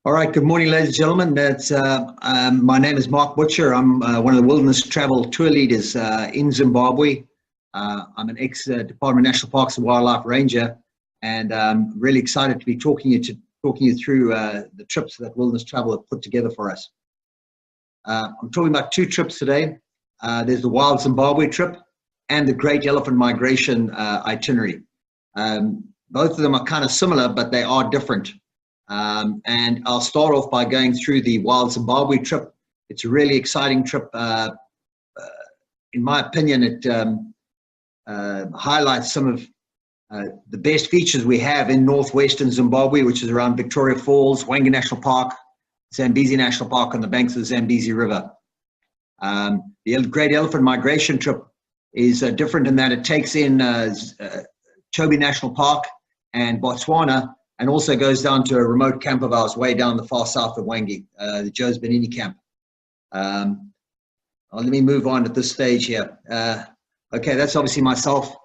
All right, good morning, ladies and gentlemen. My name is Mark Butcher. I'm one of the wilderness travel tour leaders in Zimbabwe. I'm an ex-Department of National Parks and Wildlife Ranger, and I'm really excited to be talking you through the trips that Wilderness Travel have put together for us. I'm talking about two trips today. There's the Wild Zimbabwe trip and the Great Elephant Migration itinerary. Both of them are kind of similar, but they are different. And I'll start off by going through the Wild Zimbabwe trip. It's a really exciting trip. In my opinion, it highlights some of the best features we have in northwestern Zimbabwe, which is around Victoria Falls, Hwange National Park, Zambezi National Park on the banks of the Zambezi River. The Great Elephant Migration trip is different in that it takes in Chobe National Park and Botswana, and also goes down to a remote camp of ours way down the far south of Hwange, the Jozibanini Camp. Let me move on at this stage here. Okay, that's obviously myself.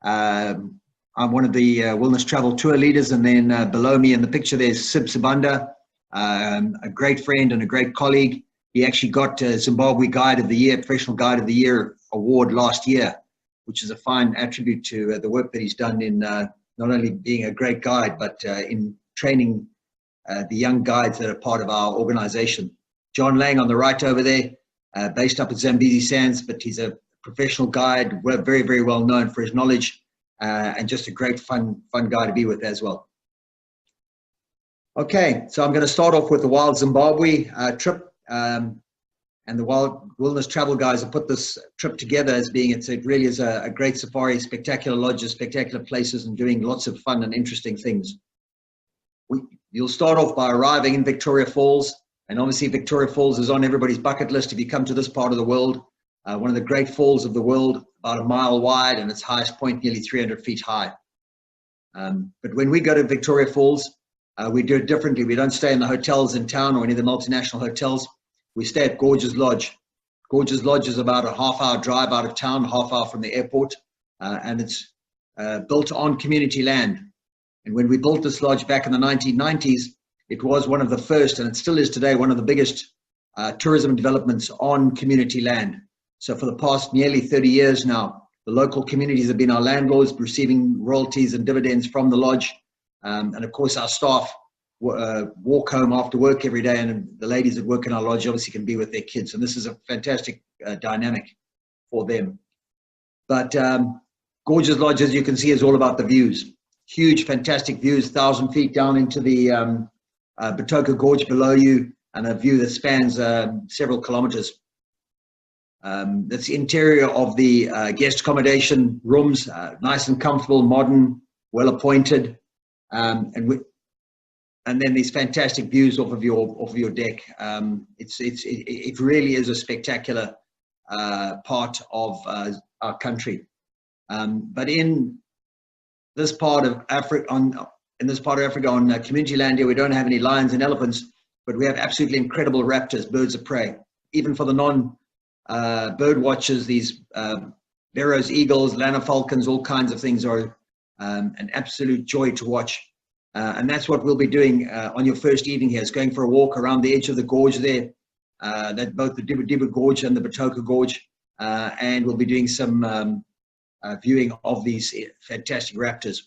I'm one of the Wilderness Travel tour leaders, and then below me in the picture there's Seeps, a great friend and a great colleague. He actually got Zimbabwe Guide of the Year, Professional Guide of the Year award last year, which is a fine attribute to the work that he's done in not only being a great guide, but in training the young guides that are part of our organization. John Lang on the right over there, based up at Zambezi Sands, but he's a professional guide, very, very well known for his knowledge, and just a great fun guy to be with as well. Okay, so I'm going to start off with the Wild Zimbabwe trip. And the Wilderness Travel guys have put this trip together as being, it really is a great safari, spectacular lodges, spectacular places, and doing lots of fun and interesting things. You'll start off by arriving in Victoria Falls, and obviously Victoria Falls is on everybody's bucket list if you come to this part of the world. One of the great falls of the world, about a mile wide, and its highest point nearly 300 feet high. But when we go to Victoria Falls, we do it differently. We don't stay in the hotels in town or any of the multinational hotels. We stay at Gorges Lodge. Gorges Lodge is about a half-hour drive out of town, half hour from the airport, and it's built on community land. And when we built this lodge back in the 1990s, it was one of the first, and it still is today, one of the biggest tourism developments on community land. So for the past nearly 30 years now, the local communities have been our landlords, receiving royalties and dividends from the lodge. And of course, our staff walk home after work every day, and the ladies that work in our lodge obviously can be with their kids, and this is a fantastic dynamic for them. But Gorges Lodge, as you can see, is all about the views. Huge, fantastic views, 1,000 feet down into the Batoka Gorge below you, and a view that spans several kilometers. That's the interior of the guest accommodation rooms, nice and comfortable, modern, well appointed, and then these fantastic views off of your deck. It really is a spectacular part of our country. But in this part of Africa, on community land here, we don't have any lions and elephants, but we have absolutely incredible raptors, birds of prey. Even for the non-bird watchers, these Barrows eagles, Lanner falcons, all kinds of things are an absolute joy to watch. And that's what we'll be doing on your first evening here, is going for a walk around the edge of the gorge there, that both the Diba Gorge and the Batoka Gorge, and we'll be doing some viewing of these fantastic raptors.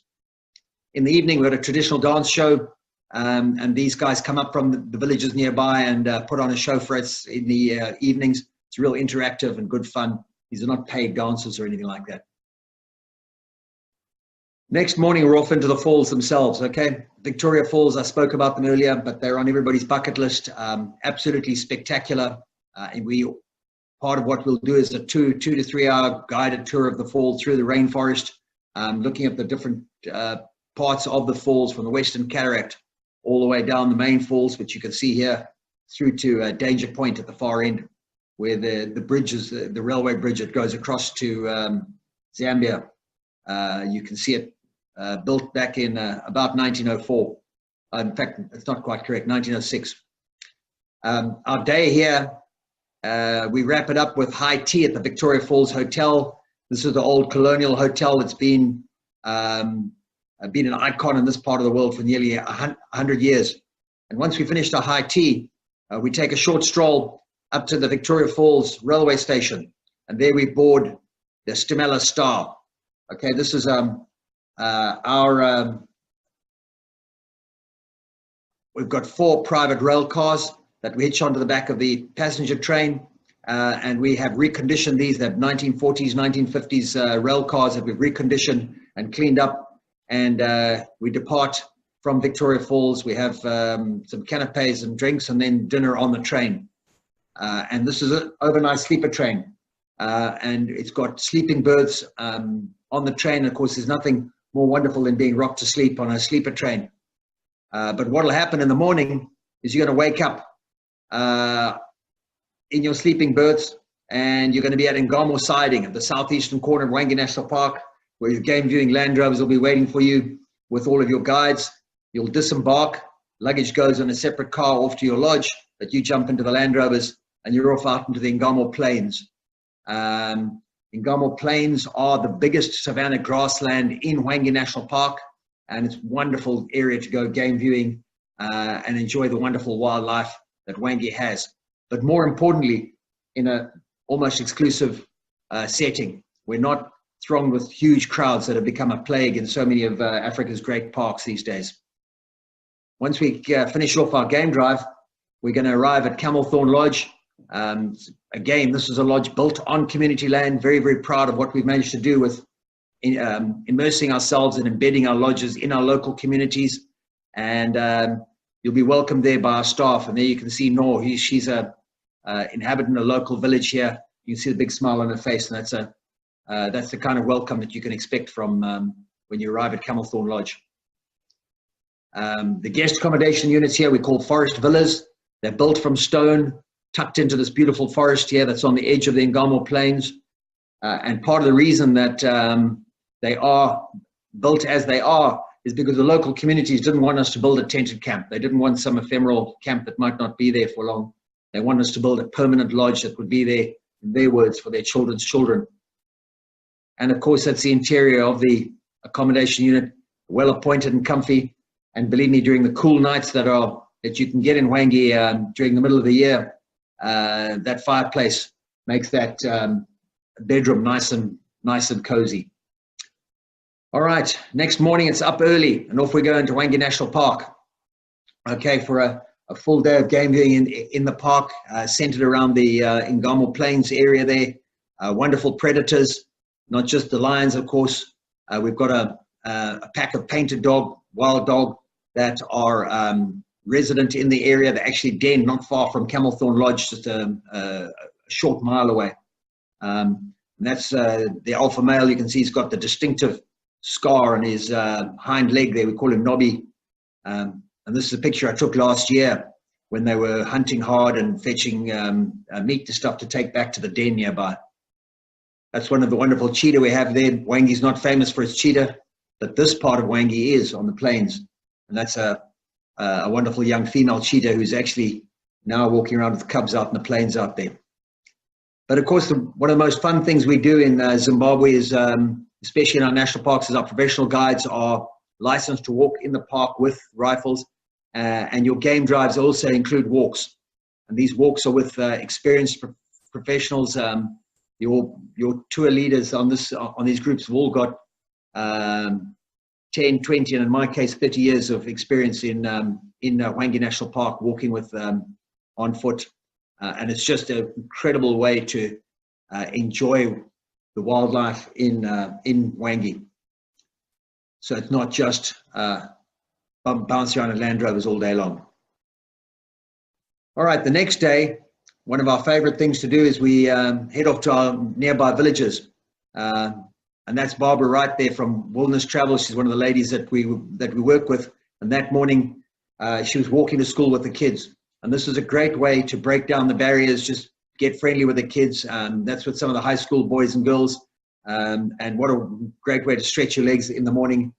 In the evening, we've got a traditional dance show, and these guys come up from the villages nearby and put on a show for us in the evenings. It's real interactive and good fun. These are not paid dancers or anything like that. Next morning, we're off into the falls themselves, okay? Victoria Falls, I spoke about them earlier, but they're on everybody's bucket list. Absolutely spectacular. And part of what we'll do is a 2 to 3 hour guided tour of the fall through the rainforest, looking at the different parts of the falls from the Western Cataract all the way down the main falls, which you can see here, through to Danger Point at the far end, where the bridge is the railway bridge that goes across to Zambia. You can see it built back in about 1904. In fact, it's not quite correct, 1906. Our day here, we wrap it up with high tea at the Victoria Falls Hotel. This is the old colonial hotel that's been an icon in this part of the world for nearly 100 years. And once we finished our high tea, we take a short stroll up to the Victoria Falls railway station. And there we board the Stamela Star. Okay, this is we've got 4 private rail cars that we hitch onto the back of the passenger train. And we have reconditioned these. They're 1940s, 1950s rail cars that we've reconditioned and cleaned up. And we depart from Victoria Falls. We have some canapes and drinks and then dinner on the train. And this is an overnight sleeper train. And it's got sleeping berths on the train. Of course, there's nothing more wonderful than being rocked to sleep on a sleeper train. But what will happen in the morning is you're going to wake up in your sleeping berths, and you're going to be at Ngamo siding at the southeastern corner of Hwange National Park, where your game viewing Land Rovers will be waiting for you with all of your guides. You'll disembark, luggage goes in a separate car off to your lodge, but you jump into the Land Rovers and you're off out into the Ngamo Plains. Ngamo Plains are the biggest savanna grassland in Hwange National Park, and it's a wonderful area to go game viewing and enjoy the wonderful wildlife that Hwange has. But more importantly, in a almost exclusive setting. We're not thronged with huge crowds that have become a plague in so many of Africa's great parks these days. Once we finish off our game drive, we're going to arrive at Camelthorn Lodge. Again, this is a lodge built on community land. Very, very proud of what we've managed to do with immersing ourselves and embedding our lodges in our local communities. And you'll be welcomed there by our staff. And there you can see Nor. She's a inhabitant of a local village here. You can see the big smile on her face, and that's the kind of welcome that you can expect from when you arrive at Camelthorn Lodge. The guest accommodation units here we call forest villas. They're built from stone, tucked into this beautiful forest here that's on the edge of the Ngamo Plains. And part of the reason that they are built as they are is because the local communities didn't want us to build a tented camp. They didn't want some ephemeral camp that might not be there for long. They wanted us to build a permanent lodge that would be there, in their words, for their children's children. And of course, that's the interior of the accommodation unit, well appointed and comfy. And believe me, during the cool nights that you can get in Hwange during the middle of the year, that fireplace makes that bedroom nice and cozy. All right, next morning it's up early and off we go into Hwange National Park. Okay, for a full day of game viewing in the park, centered around the Ngamo Plains area there. Wonderful predators, not just the lions, of course. We've got a pack of painted dog, wild dog, that are resident in the area. They actually den not far from Camelthorn Lodge, just a short mile away. And that's the alpha male. You can see he's got the distinctive scar on his hind leg there. We call him Nobby. And this is a picture I took last year when they were hunting hard and fetching meat to stuff to take back to the den nearby. That's one of the wonderful cheetah we have there. Hwange's not famous for its cheetah, but this part of Hwange is on the plains. And that's a wonderful young female cheetah who's actually now walking around with the cubs out in the plains out there. But of course, one of the most fun things we do in Zimbabwe is, especially in our national parks, is our professional guides are licensed to walk in the park with rifles, and your game drives also include walks. And these walks are with experienced professionals. Your tour leaders on these groups have all got 10, 20, and in my case, 30 years of experience in Hwange National Park, walking with on foot. And it's just an incredible way to enjoy the wildlife in Hwange. So it's not just bouncing around in Land Rovers all day long. All right, the next day, one of our favorite things to do is we head off to our nearby villages. And that's Barbara right there from Wilderness Travel. She's one of the ladies that we work with. And that morning, she was walking to school with the kids. And this is a great way to break down the barriers, just get friendly with the kids. That's with some of the high school boys and girls. And what a great way to stretch your legs in the morning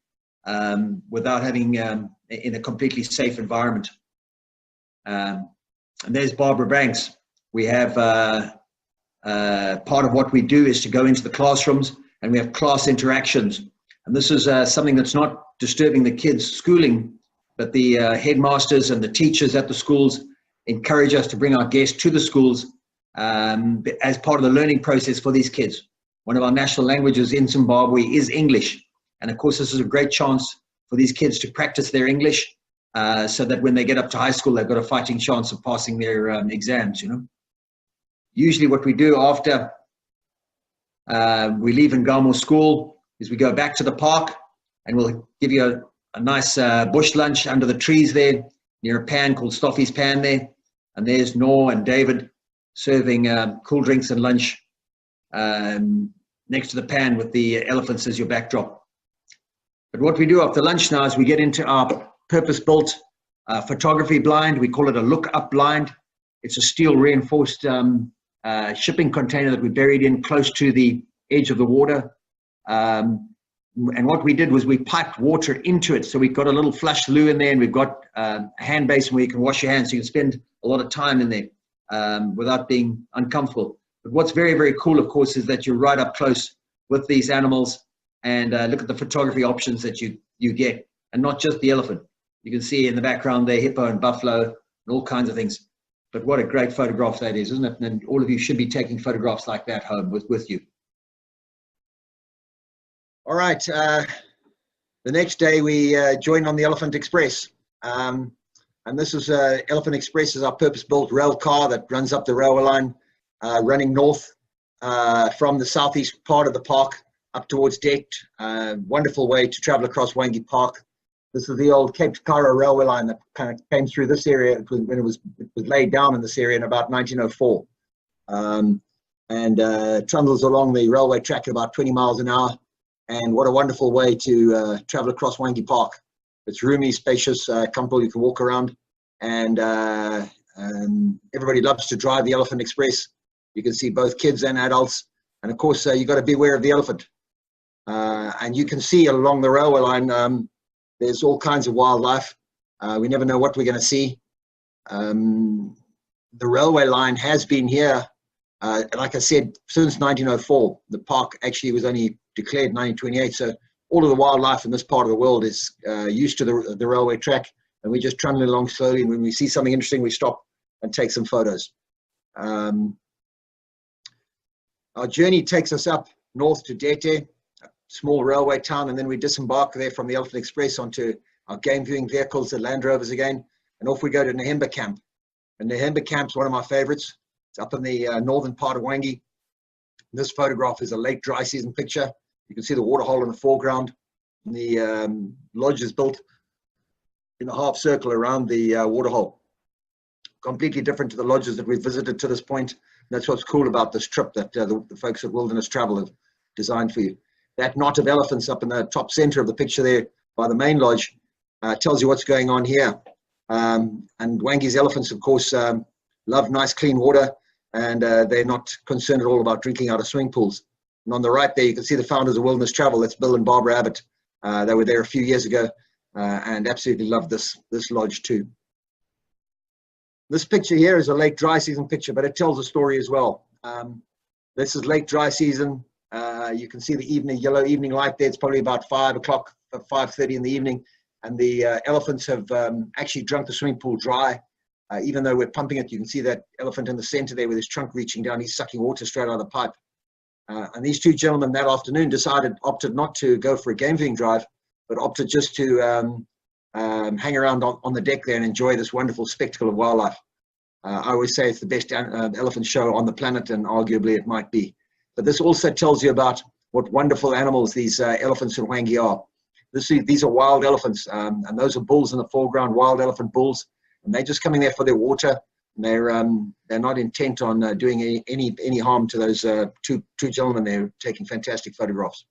without having in a completely safe environment. And there's Barbara Banks. We have part of what we do is to go into the classrooms and we have class interactions. And this is something that's not disturbing the kids' schooling, but the headmasters and the teachers at the schools encourage us to bring our guests to the schools as part of the learning process for these kids. One of our national languages in Zimbabwe is English. And of course, this is a great chance for these kids to practice their English so that when they get up to high school, they've got a fighting chance of passing their exams, you know. Usually what we do after we leave Ngamo school is we go back to the park and we'll give you a nice bush lunch under the trees there near a pan called Stoffy's Pan there. And there's Noor and David serving cool drinks and lunch next to the pan with the elephants as your backdrop. But what we do after lunch now is we get into our purpose-built photography blind. We call it a look-up blind. It's a steel reinforced shipping container that we buried in close to the edge of the water. And what we did was we piped water into it. So we've got a little flush loo in there, and we've got a hand basin where you can wash your hands. So you can spend a lot of time in there without being uncomfortable. But what's very, very cool, of course, is that you're right up close with these animals and look at the photography options that you get, and not just the elephant. You can see in the background there, hippo and buffalo and all kinds of things. But what a great photograph that is, isn't it? And all of you should be taking photographs like that home with you. All right, the next day we joined on the Elephant Express. And this is Elephant Express is our purpose-built rail car that runs up the railway line, running north from the southeast part of the park up towards Det. Wonderful way to travel across Hwange Park. This is the old Cape Cairo railway line that kind of came through this area when it was laid down in this area in about 1904. And trundles along the railway track at about 20 miles an hour. And what a wonderful way to travel across Hwange Park. It's roomy, spacious, comfortable, you can walk around. And everybody loves to drive the Elephant Express. You can see both kids and adults. And of course, you've got to beware of the elephant. And you can see along the railway line, there's all kinds of wildlife. We never know what we're going to see. The railway line has been here, like I said, since 1904. The park actually was only declared in 1928. So all of the wildlife in this part of the world is used to the railway track. And we just trundle along slowly. And when we see something interesting, we stop and take some photos. Our journey takes us up north to Dete, a small railway town, and then we disembark there from the Elephant Express onto our game viewing vehicles, the Land Rovers again, and off we go to Nehimba Camp. And Nehimba Camp's one of my favorites. It's up in the northern part of Hwange. This photograph is a late dry season picture. You can see the waterhole in the foreground. And the lodge is built in a half circle around the waterhole. Completely different to the lodges that we've visited to this point. That's what's cool about this trip that the folks at Wilderness Travel have designed for you. That knot of elephants up in the top center of the picture there by the main lodge tells you what's going on here. And Hwange's elephants, of course, love nice clean water, and they're not concerned at all about drinking out of swimming pools. And on the right there, you can see the founders of Wilderness Travel. That's Bill and Barbara Abbott. They were there a few years ago and absolutely loved this lodge too. This picture here is a late dry season picture, but it tells a story as well. This is late dry season. You can see the yellow evening light there. It's probably about 5 o'clock, 5:30 in the evening. And the elephants have actually drunk the swimming pool dry. Even though we're pumping it, you can see that elephant in the center there with his trunk reaching down. He's sucking water straight out of the pipe. And these two gentlemen that afternoon opted not to go for a game viewing drive, but opted just to hang around on the deck there and enjoy this wonderful spectacle of wildlife. I always say it's the best elephant show on the planet, and arguably it might be. But this also tells you about what wonderful animals these elephants in Hwange are. These are wild elephants, and those are bulls in the foreground, wild elephant bulls, and they're just coming there for their water. And they're not intent on doing any harm to those two gentlemen there taking fantastic photographs.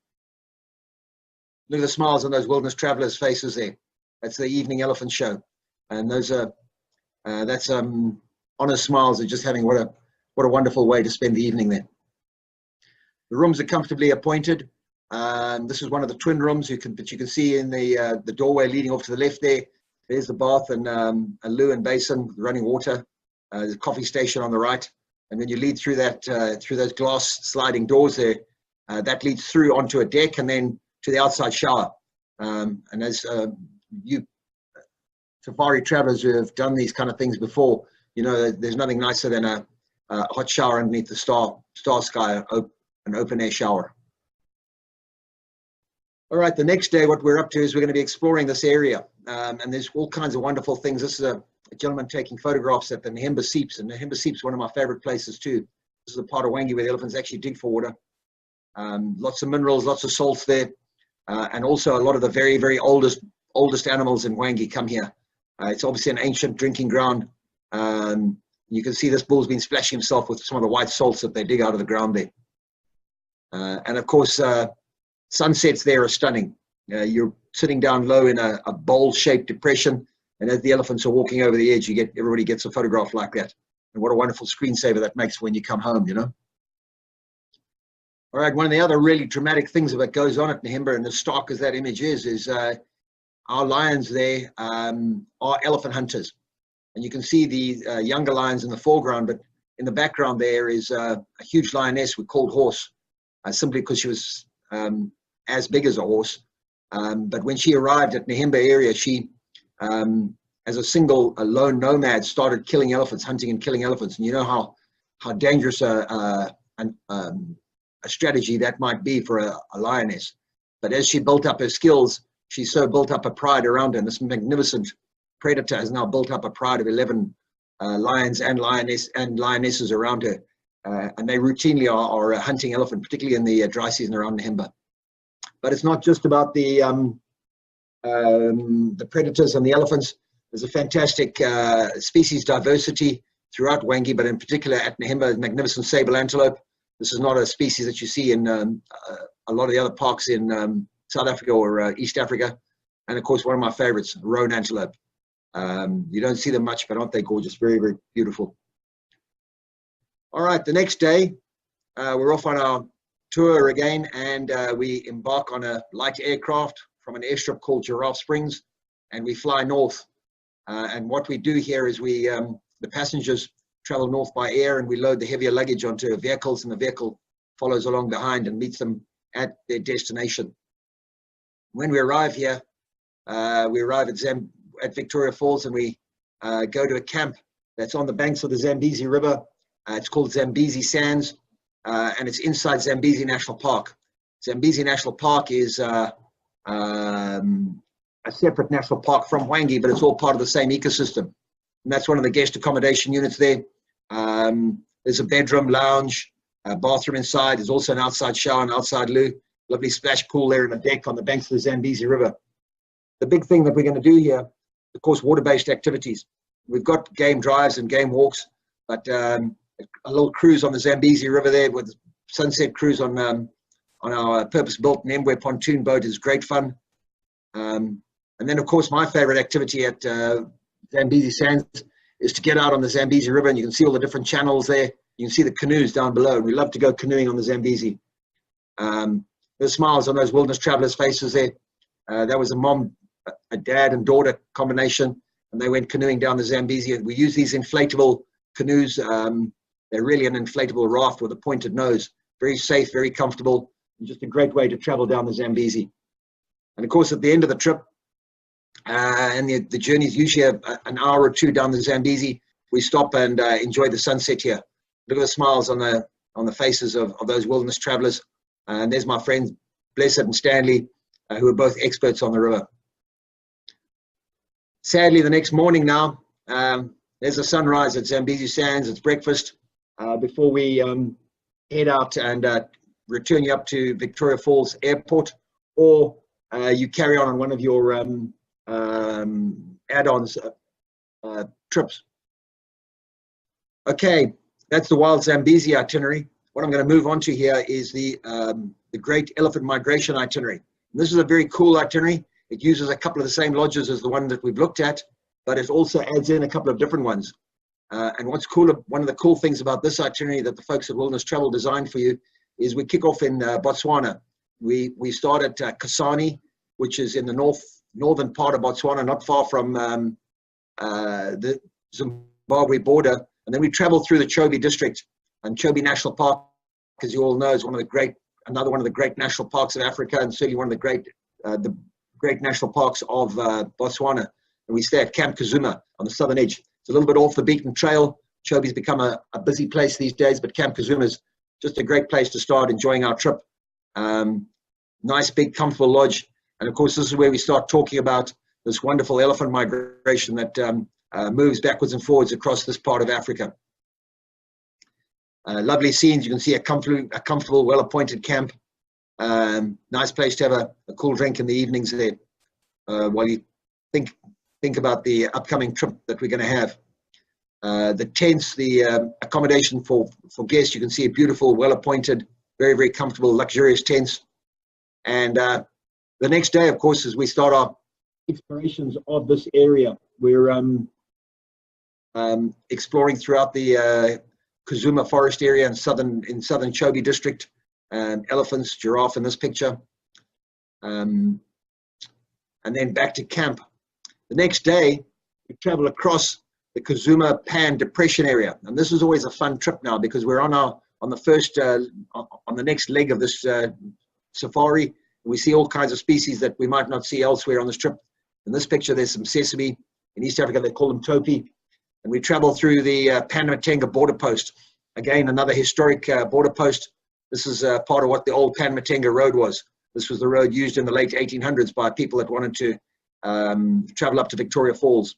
Look at the smiles on those Wilderness Travelers' faces there. That's the evening elephant show, and those are that's honest smiles of just having what a wonderful way to spend the evening there. The rooms are comfortably appointed. This is one of the twin rooms you can see in the doorway leading off to the left there. There's the bath and a loo and basin with running water. There's a coffee station on the right, and then you lead through through those glass sliding doors there. That leads through onto a deck and then to the outside shower. And as you safari travelers who have done these kind of things before, you know, there's nothing nicer than a hot shower underneath the star sky, an open air shower. All right, the next day, what we're up to is we're going to be exploring this area, and there's all kinds of wonderful things. This is a gentleman taking photographs at the Nehimba Seeps, and Nehimba Seeps is one of my favorite places too. This is a part of Hwange where the elephants actually dig for water. Lots of minerals, lots of salts there, and also a lot of the very, very oldest animals in Hwange come here. It's obviously an ancient drinking ground. You can see this bull's been splashing himself with some of the white salts that they dig out of the ground there. And of course, sunsets there are stunning. You're sitting down low in a bowl-shaped depression, and as the elephants are walking over the edge, everybody gets a photograph like that. And what a wonderful screensaver that makes when you come home, you know. All right, one of the other really dramatic things that goes on at Nehimba, and as stark as that image is our lions there are elephant hunters. And you can see the younger lions in the foreground, but in the background there is a huge lioness we called Horse, simply because she was as big as a horse. But when she arrived at Nehimba area, she, as a lone nomad, started killing elephants, hunting and killing elephants. And you know how dangerous a strategy that might be for a lioness. But as she built up her skills, she so built up a pride around her. And this magnificent predator has now built up a pride of 11 lions and lionesses around her. And they routinely are hunting elephant, particularly in the dry season around Nehimba. But it's not just about the predators and the elephants. There's a fantastic species diversity throughout Hwange, but in particular at Nehimba, magnificent sable antelope. This is not a species that you see in a lot of the other parks in South Africa or East Africa. And of course, one of my favorites, roan antelope. You don't see them much, but aren't they gorgeous? Very, very beautiful. All right, the next day, we're off on our tour again, and we embark on a light aircraft from an airstrip called Giraffe Springs, and we fly north. And what we do here is the passengers travel north by air, and we load the heavier luggage onto vehicles, and the vehicle follows along behind and meets them at their destination. When we arrive here, we arrive at Victoria Falls, and we go to a camp that's on the banks of the Zambezi River. It's called Zambezi Sands, and it's inside Zambezi National Park. Zambezi National Park is a separate national park from Hwange, but it's all part of the same ecosystem. And that's one of the guest accommodation units there. There's a bedroom, lounge, a bathroom inside. There's also an outside shower and outside loo. Lovely splash pool there and a deck on the banks of the Zambezi River. The big thing that we're going to do here, of course, water-based activities. We've got game drives and game walks, but a little cruise on the Zambezi River there with sunset cruise on our purpose-built Nehimba pontoon boat is great fun. And then, of course, my favorite activity at Zambezi Sands is to get out on the Zambezi River, and you can see all the different channels there. You can see the canoes down below. We love to go canoeing on the Zambezi. There's smiles on those wilderness travelers' faces there. That was a dad and daughter combination, and they went canoeing down the Zambezi. We use these inflatable canoes. They're really an inflatable raft with a pointed nose. Very safe, very comfortable, and just a great way to travel down the Zambezi. And of course, at the end of the trip, and the journey is usually an hour or two down the Zambezi, we stop and enjoy the sunset here. Look at the smiles on the faces of those wilderness travelers. And there's my friends Blessed and Stanley, who are both experts on the river. Sadly, the next morning now, there's a sunrise at Zambezi Sands. It's breakfast before we head out and return you up to Victoria Falls Airport, or you carry on one of your add-ons trips. Okay, that's the Wild Zambezi itinerary. What I'm going to move on to here is the Great Elephant Migration itinerary. And this is a very cool itinerary. It uses a couple of the same lodges as the one that we've looked at, but it also adds in a couple of different ones. And what's cool, one of the cool things about this itinerary that the folks at Wilderness Travel designed for you is we kick off in Botswana. We start at Kasane, which is in the northern part of Botswana, not far from the Zimbabwe border. And then we travel through the Chobe district, and Chobe National Park, as you all know, is another one of the great national parks of Africa, and certainly one of the great national parks of Botswana. and we stay at Camp Kazuma on the southern edge. It's a little bit off the beaten trail. Chobe's become a busy place these days, but Camp Kazuma is just a great place to start enjoying our trip. Nice, big, comfortable lodge. And of course, this is where we start talking about this wonderful elephant migration that moves backwards and forwards across this part of Africa. Lovely scenes. You can see a comfortable, well-appointed camp. Nice place to have a cool drink in the evenings there while you think about the upcoming trip that we're going to have. The tents, the accommodation for guests, you can see a beautiful, well-appointed, very, very comfortable, luxurious tents. And the next day, of course, as we start our explorations of this area, we're exploring throughout the Kazuma forest area in southern Chobe district, elephants, giraffe in this picture, and then back to camp. The next day, we travel across the Kazuma Pan Depression area, and this is always a fun trip now because we're on the next leg of this safari. We see all kinds of species that we might not see elsewhere on this trip. In this picture, there's some sesame. In East Africa, they call them topi. And we travel through the Panamatenga border post. Again, another historic border post. This is part of what the old Panamatenga road was. This was the road used in the late 1800s by people that wanted to travel up to Victoria Falls.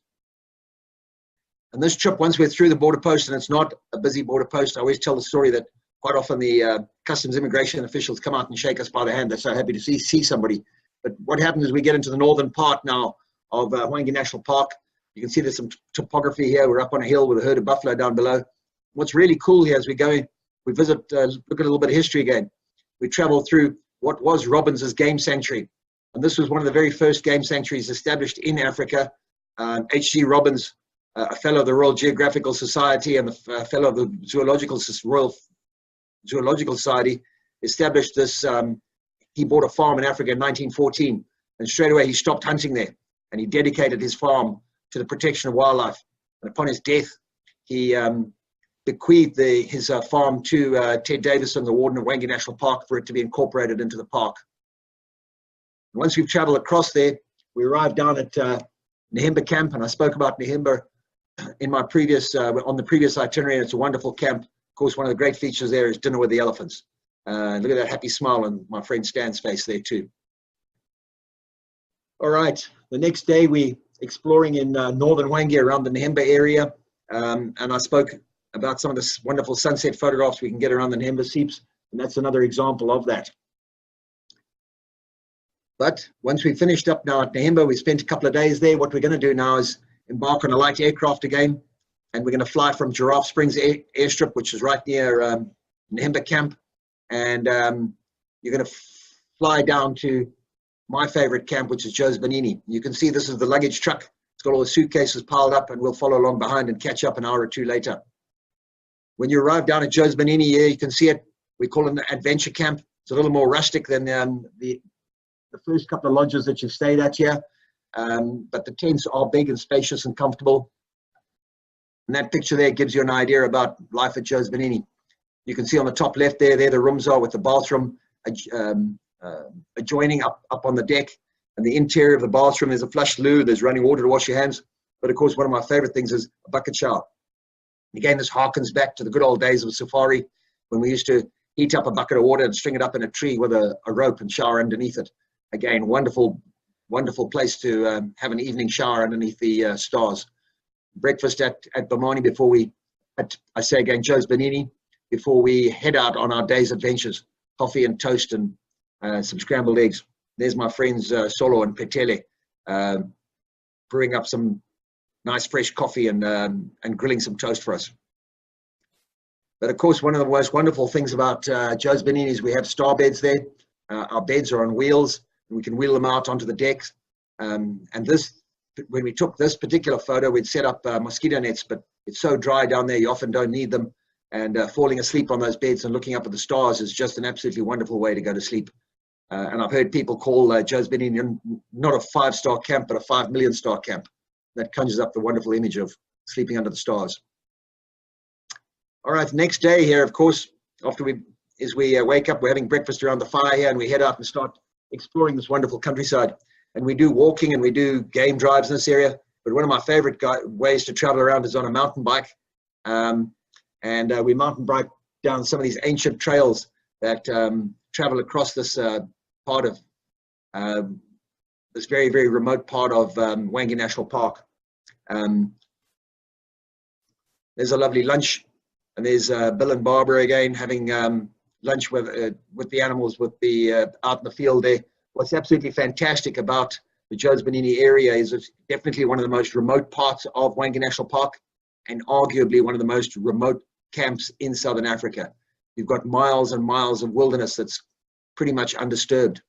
And this trip, once we're through the border post, and it's not a busy border post, I always tell the story that quite often the customs immigration officials come out and shake us by the hand. They're so happy to see somebody. But what happens is we get into the northern part now of Hwange National Park. You can see there's some topography here. We're up on a hill with a herd of buffalo down below. What's really cool here as we go, we visit, look at a little bit of history again. We travel through what was Robbins' game sanctuary. And this was one of the very first game sanctuaries established in Africa. H.G. Robbins, a fellow of the Royal Geographical Society and a fellow of the Royal Zoological Society, established this. He bought a farm in Africa in 1914, and straight away he stopped hunting there, and he dedicated his farm to the protection of wildlife. And upon his death, he bequeathed his farm to Ted Davison, the warden of Hwange National Park, for it to be incorporated into the park. And once we've traveled across there, we arrived down at Nehimba Camp, and I spoke about Nehimba in my previous on the previous itinerary. And it's a wonderful camp. Of course, one of the great features there is dinner with the elephants. Look at that happy smile on my friend Stan's face there too. All right, the next day we exploring in northern Hwange around the Nehimba area, and I spoke about some of the wonderful sunset photographs we can get around the Nehimba Seeps, and that's another example of that. But once we finished up now at Nehimba, we spent a couple of days there. What we're going to do now is embark on a light aircraft again, and we're going to fly from Giraffe Springs Airstrip, which is right near Nehimba Camp, and you're going to fly down to my favorite camp, which is Jozibanini. You can see this is the luggage truck. It's got all the suitcases piled up, and we'll follow along behind and catch up an hour or two later. When you arrive down at Jozibanini here, you can see it. We call it an adventure camp. It's a little more rustic than the first couple of lodges that you've stayed at here, but the tents are big and spacious and comfortable. And that picture there gives you an idea about life at Jozibanini. You can see on the top left there the rooms are with the bathroom adjoining up on the deck, and the interior of the bathroom is a flush loo. There's running water to wash your hands, but of course one of my favorite things is a bucket shower. Again, this harkens back to the good old days of safari when we used to heat up a bucket of water and string it up in a tree with a rope and shower underneath it. Again, wonderful place to have an evening shower underneath the stars. Breakfast at Bomani before we, I say again, Jozibanini, before we head out on our day's adventures. Coffee and toast and some scrambled eggs. There's my friends Solo and Petele brewing up some nice fresh coffee and grilling some toast for us. But of course, one of the most wonderful things about Jozibanini is we have star beds there. Our beds are on wheels, and we can wheel them out onto the decks. And when we took this particular photo, we'd set up mosquito nets, but it's so dry down there, you often don't need them. And falling asleep on those beds and looking up at the stars is just an absolutely wonderful way to go to sleep. And I've heard people call Jozibanini not a 5-star camp, but a 5 million star camp. That conjures up the wonderful image of sleeping under the stars. All right, next day here, of course, after we wake up, we're having breakfast around the fire here, and we head out and start exploring this wonderful countryside. And we do walking and we do game drives in this area. but one of my favorite ways to travel around is on a mountain bike. We mountain bike down some of these ancient trails that travel across this part of this very, very remote part of Hwange National Park. There's a lovely lunch, and there's Bill and Barbara again having lunch with the animals, with the out in the field there. What's absolutely fantastic about the Jozibanini area is it's definitely one of the most remote parts of Hwange National Park, and arguably one of the most remote camps in Southern Africa. You've got miles and miles of wilderness that's pretty much undisturbed.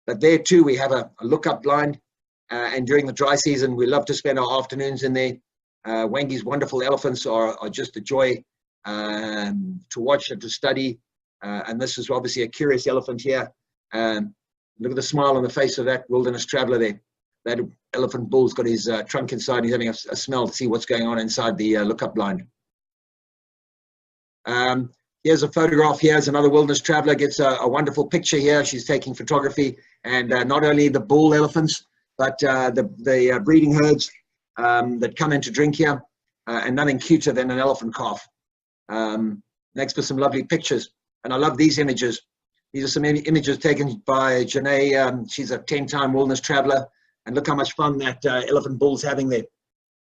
But there too, we have a lookup line, and during the dry season, we love to spend our afternoons in there. Hwange's wonderful elephants are just a joy to watch and to study. And this is obviously a curious elephant here. Look at the smile on the face of that wilderness traveler there. That elephant bull's got his trunk inside. He's having a smell to see what's going on inside the lookup line. Here's a photograph. Here's another wilderness traveler, gets a wonderful picture here. She's taking photography, and not only the bull elephants, but the breeding herds that come in to drink here, and nothing cuter than an elephant calf. Next for some lovely pictures. And I love these images. These are some images taken by Janae. She's a 10-time wilderness traveler. And look how much fun that elephant bull's having there.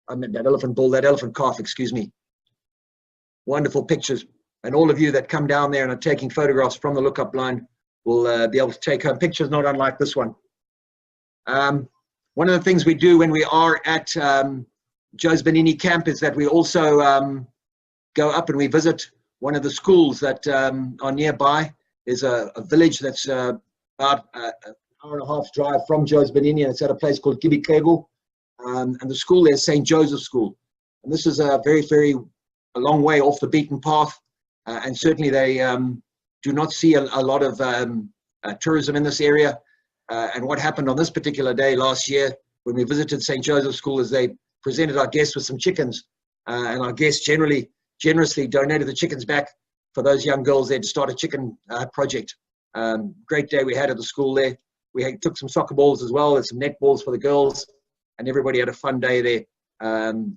I mean, that elephant calf, excuse me. Wonderful pictures. And all of you that come down there and are taking photographs from the lookup line will be able to take home pictures not unlike this one. One of the things we do when we are at Jozibanini Camp is that we also go up and we visit one of the schools that are nearby. There's a village that's about an hour and a half drive from Jozibanini, and it's at a place called Gibikegu. And the school there is St. Joseph's School. And this is a a long way off the beaten path. And certainly they do not see a lot of tourism in this area. And what happened on this particular day last year when we visited St. Joseph's School is they presented our guests with some chickens. And our guests generously donated the chickens back for those young girls there to start a chicken project. Great day we had at the school there. We took some soccer balls as well and some net balls for the girls. And everybody had a fun day there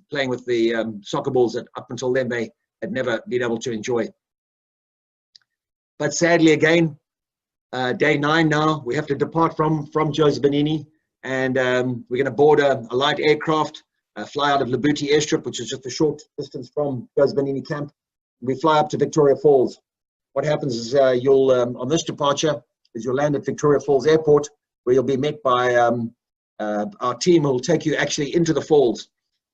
playing with the soccer balls that up until then they had never been able to enjoy. But sadly, again, day 9 now, we have to depart from Jozibanini, and we're going to board a light aircraft, fly out of Labuti airstrip, which is just a short distance from Jozibanini Camp. We fly up to Victoria Falls. What happens is you'll, on this departure, is you'll land at Victoria Falls Airport, where you'll be met by our team who will take you actually into the falls.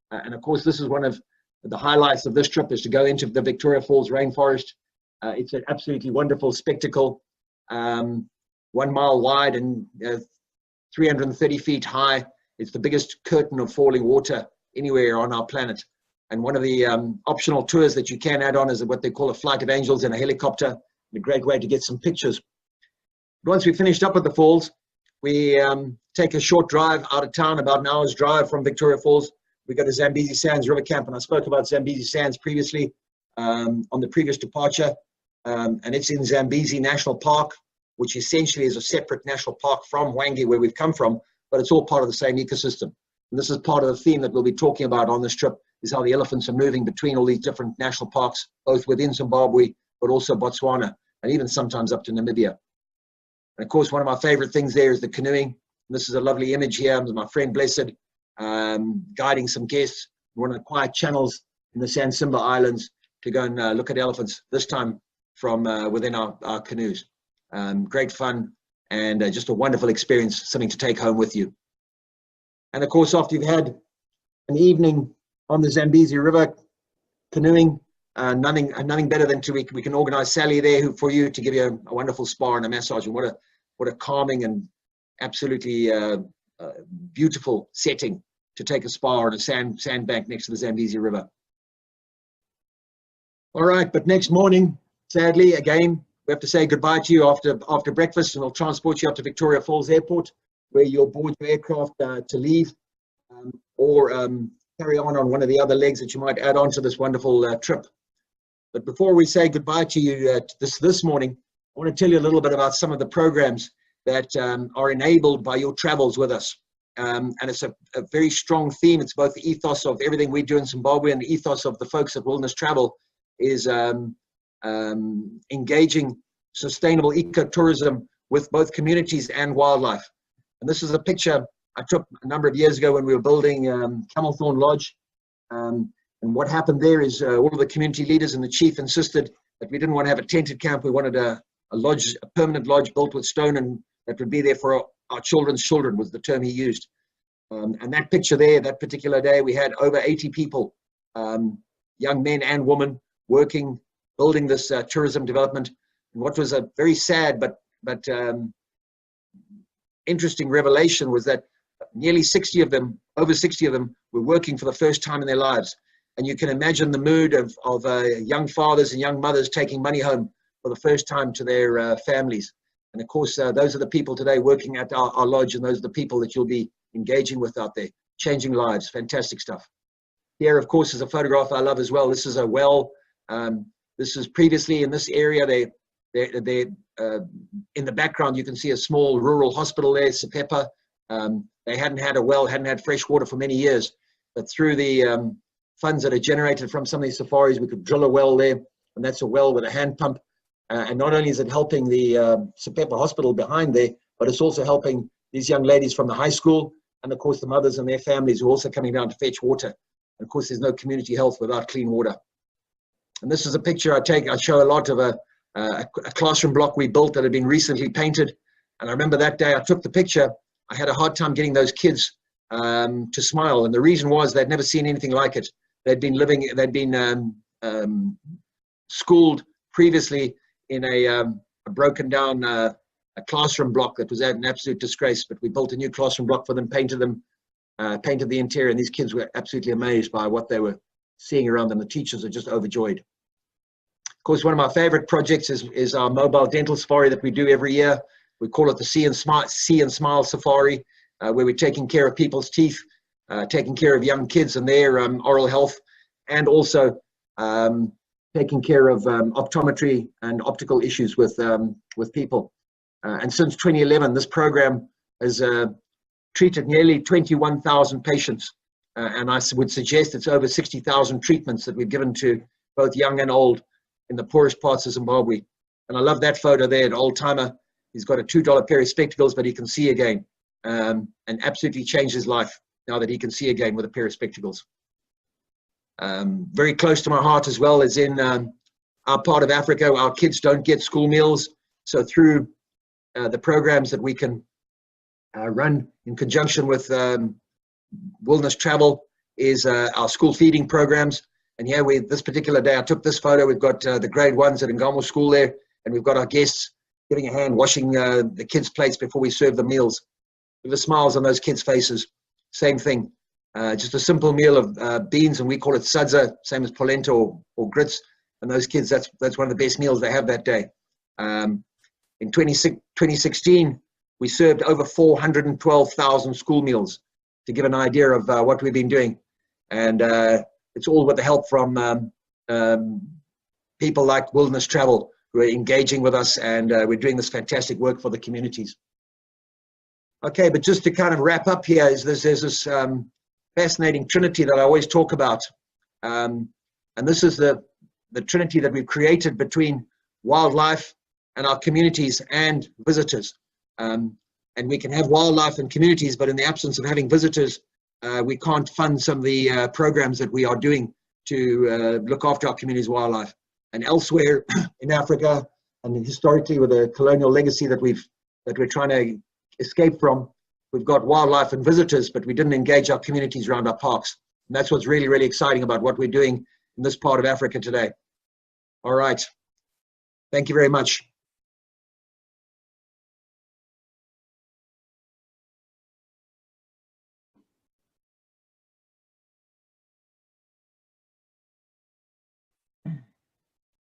And of course, this is one of the highlights of this trip, is to go into the Victoria Falls rainforest. It's an absolutely wonderful spectacle, 1 mile wide and 330 feet high. It's the biggest curtain of falling water anywhere on our planet. And one of the optional tours that you can add on is what they call a flight of angels in a helicopter, a great way to get some pictures. Once we finished up at the falls, we take a short drive out of town, about an hour's drive from Victoria Falls. We go to Zambezi Sands River Camp, and I spoke about Zambezi Sands previously on the previous departure. And it's in Zambezi National Park, which essentially is a separate national park from Hwange, where we've come from, but it's all part of the same ecosystem. And this is part of the theme that we'll be talking about on this trip, is how the elephants are moving between all these different national parks, both within Zimbabwe, but also Botswana, and even sometimes up to Namibia. And of course, one of my favorite things there is the canoeing. And this is a lovely image here with my friend Blessed, guiding some guests in one of the quiet channels in the Sansimba Islands to go and look at elephants, this time from within our canoes. Great fun and just a wonderful experience, something to take home with you. And of course, after you've had an evening on the Zambezi River canoeing, nothing better than we can organize Sally there for you to give you a wonderful spa and a massage. And what a calming and absolutely beautiful setting to take a spa on a sandbank next to the Zambezi River. All right, but next morning, sadly, again, we have to say goodbye to you after breakfast, and we'll transport you up to Victoria Falls Airport, where you'll board your aircraft to leave, or carry on one of the other legs that you might add on to this wonderful trip. But before we say goodbye to you this morning, I want to tell you a little bit about some of the programs that are enabled by your travels with us. and it's a very strong theme. It's both the ethos of everything we do in Zimbabwe and the ethos of the folks at Wilderness Travel is engaging sustainable ecotourism with both communities and wildlife. And this is a picture I took a number of years ago when we were building Camelthorn Lodge. And what happened there is all of the community leaders and the chief insisted that we didn't want to have a tented camp. We wanted a lodge, a permanent lodge built with stone, and that would be there for our children's children was the term he used. And that picture there, that particular day, we had over 80 people, young men and women, working, building this tourism development. And what was a very sad but interesting revelation was that nearly 60 of them, over 60 of them, were working for the first time in their lives. And you can imagine the mood of young fathers and young mothers taking money home for the first time to their families. And of course, those are the people today working at our lodge, and those are the people that you'll be engaging with out there, changing lives. Fantastic stuff. Here, of course, is a photograph I love as well. This is a well. This is previously in this area. They in the background, you can see a small rural hospital there, Seeps. They hadn't had a well, hadn't had fresh water for many years. But through the funds that are generated from some of these safaris, we could drill a well there. And that's a well with a hand pump. And not only is it helping the Seeps hospital behind there, but it's also helping these young ladies from the high school, and of course the mothers and their families who are also coming down to fetch water. And of course there's no community health without clean water. And this is a picture I show a lot of a classroom block we built that had been recently painted. And I remember that day I took the picture, I had a hard time getting those kids to smile. And the reason was they'd never seen anything like it. They'd been schooled previously in a broken down a classroom block that was an absolute disgrace, but we built a new classroom block for them, painted the interior, and these kids were absolutely amazed by what they were seeing around them. The teachers are just overjoyed. Of course, one of my favorite projects is our mobile dental safari that we do every year. We call it the See and Smile Safari, where we're taking care of people's teeth, taking care of young kids and their oral health, and also taking care of optometry and optical issues with people. And since 2011, this program has treated nearly 21,000 patients. And I would suggest it's over 60,000 treatments that we've given to both young and old in the poorest parts of Zimbabwe. And I love that photo there, an old timer. He's got a $2 pair of spectacles, but he can see again. And absolutely changed his life now that he can see again with a pair of spectacles. Very close to my heart as well is in our part of Africa. Our kids don't get school meals. So through the programs that we can run in conjunction with Wilderness Travel is our school feeding programs. And here this particular day, I took this photo. We've got the grade ones at Ngamo School there, and we've got our guests giving a hand, washing the kids' plates before we serve the meals. With the smiles on those kids' faces. Same thing. Just a simple meal of beans, and we call it sadza, same as polenta or grits. And those kids, that's one of the best meals they have that day. In 2016, we served over 412,000 school meals, to give an idea of what we've been doing. And it's all with the help from people like Wilderness Travel, who are engaging with us, and we're doing this fantastic work for the communities. Okay, but just to kind of wrap up here, there's this fascinating trinity that I always talk about. And this is the trinity that we've created between wildlife and our communities and visitors. And we can have wildlife and communities, but in the absence of having visitors, we can't fund some of the programs that we are doing to look after our community's wildlife. And elsewhere in Africa, and historically with the colonial legacy that we're trying to escape from, we've got wildlife and visitors, but we didn't engage our communities around our parks. And that's what's really, really exciting about what we're doing in this part of Africa today. All right. Thank you very much.